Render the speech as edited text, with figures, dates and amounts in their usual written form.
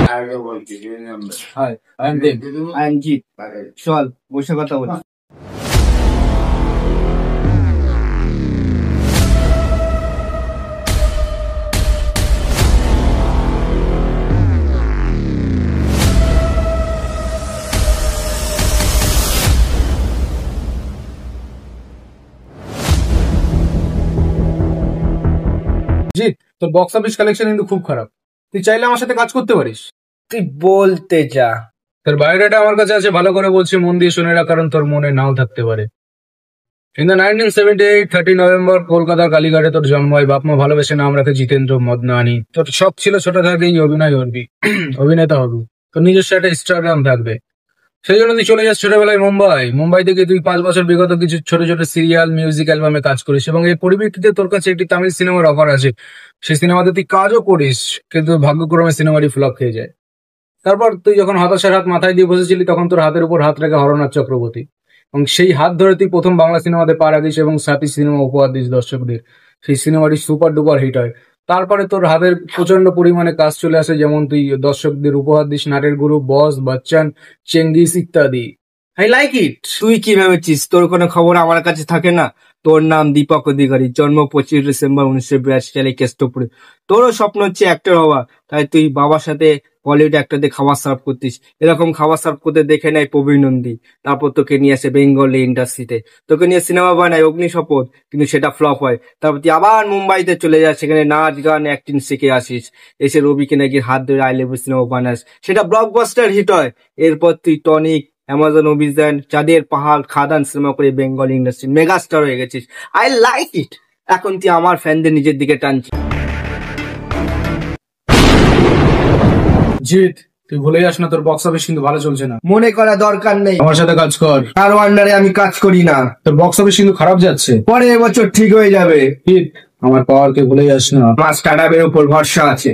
High, I am Dev. I am Jeet. চল বসে কথা বলি। জিৎ, তোর বক্স অফিস কালেকশন কিন্তু খুব খারাপ। তুই চাইলে আমার সাথে কাজ করতে পারিস। তুই বলতে যা। তোর বায়োডাটা আমার কাছে আছে, ভালো করে বলছি, মন দিয়ে শুনে রাখ, কারণ তোর মনে নাও থাকতে পারে। ইন দ্য 1978 30 নভেম্বর কলকাতার কালীঘাটে তোর জন্ম হয়। বাপ মা ভালোবেসে নাম রাখে জিতেন্দ্র মদনানি। তোর শখ ছিল ছোট থেকেই অভিনয় করবি, অভিনেতা হবি। তোর নিজস্ব একটা ইনস্টাগ্রাম থাকবে। সেই জন্য তুই চলে যাস ছোটবেলায় মুম্বাই থেকে তুই 5 বছর বিগত কিছু ছোট ছোট সিরিয়াল মিউজিক অ্যালবামে কাজ করিস, এবং এর পরিপ্রেক্ষিতে তোর কাছে একটি তামিল সিনেমার অফার আছে। সেই সিনেমাতে তুই কাজও করিস, কিন্তু ভাগ্যক্রমে সিনেমাটি ফ্লপ খেয়ে যায়। তারপর তুই যখন হতাশার হাত মাথায় দিয়ে বসেছিলি, তখন তোর হাতের উপর হাত রেখে হরনাথ চক্রবর্তী, এবং সেই হাত ধরে তুই প্রথম বাংলা সিনেমাতে পা রাখিস এবং সাথী সিনেমা উপহার দিস দর্শকদের। সেই সিনেমাটি সুপার ডুপার হিট হয়। তারপরে তোর হাতের প্রচন্ড পরিমাণে কাজ চলে আসে, যেমন তুই দর্শকদের উপহার দিস নাটের গুরু, বস, বচ্চন, চেঙ্গিস ইত্যাদি। I like it. তুই কি ভেবেছিস তোর কোনো খবর আমার কাছে থাকে না? তোর নাম দীপক অধিকারী, জন্ম 25 ডিসেম্বর 1982 সালে কেষ্টপুরে। তোরও স্বপ্ন হচ্ছে অ্যাক্টর হওয়া, তাই তুই বাবার সাথে বলিউড অ্যাক্টরদের খাবার সার্ভ করতিস। এরকম খাবার সার্ভ করতে দেখে নেয় প্রবীণ নন্দী, তারপর তোকে নিয়ে আসে বেঙ্গলি ইন্ডাস্ট্রিতে, তোকে নিয়ে সিনেমা বানায় অগ্নিশপথ, কিন্তু সেটা ফ্লপ হয়। তারপর তুই আবার মুম্বাইতে চলে যাস, সেখানে নাচ গান অ্যাক্টিং শিখে আসিস, এসে রবিকে নাকি হাত ধরে আই লাভ ইউ সিনেমা বানাস, সেটা ব্লকবাস্টার হিট হয়। এরপর তুই টনিক, অ্যামাজন অভিযান, চাঁদের পাহাড়, খাদান সিনেমা করে বেঙ্গল ইন্ডাস্ট্রি মেগাস্টার হয়ে গেছিস। I like it. এখন তুই আমার ফ্যানদের নিজের দিকে টানছিস। জিৎ, তুই ভুলে যাস না তোর বক্স অফিস কিন্তু ভালো চলছে না। মনে করা দরকার নেই, আমার সাথে কাজ কর। কারো আন্ডারে আমি কাজ করি না। তোর বক্স অফিস কিন্তু খারাপ যাচ্ছে। পরে এবছর ঠিক হয়ে যাবে। জিৎ, আমার পাওয়ারকে ভুলে যাস না। আমার স্টার্টআপের উপর ভরসা আছে।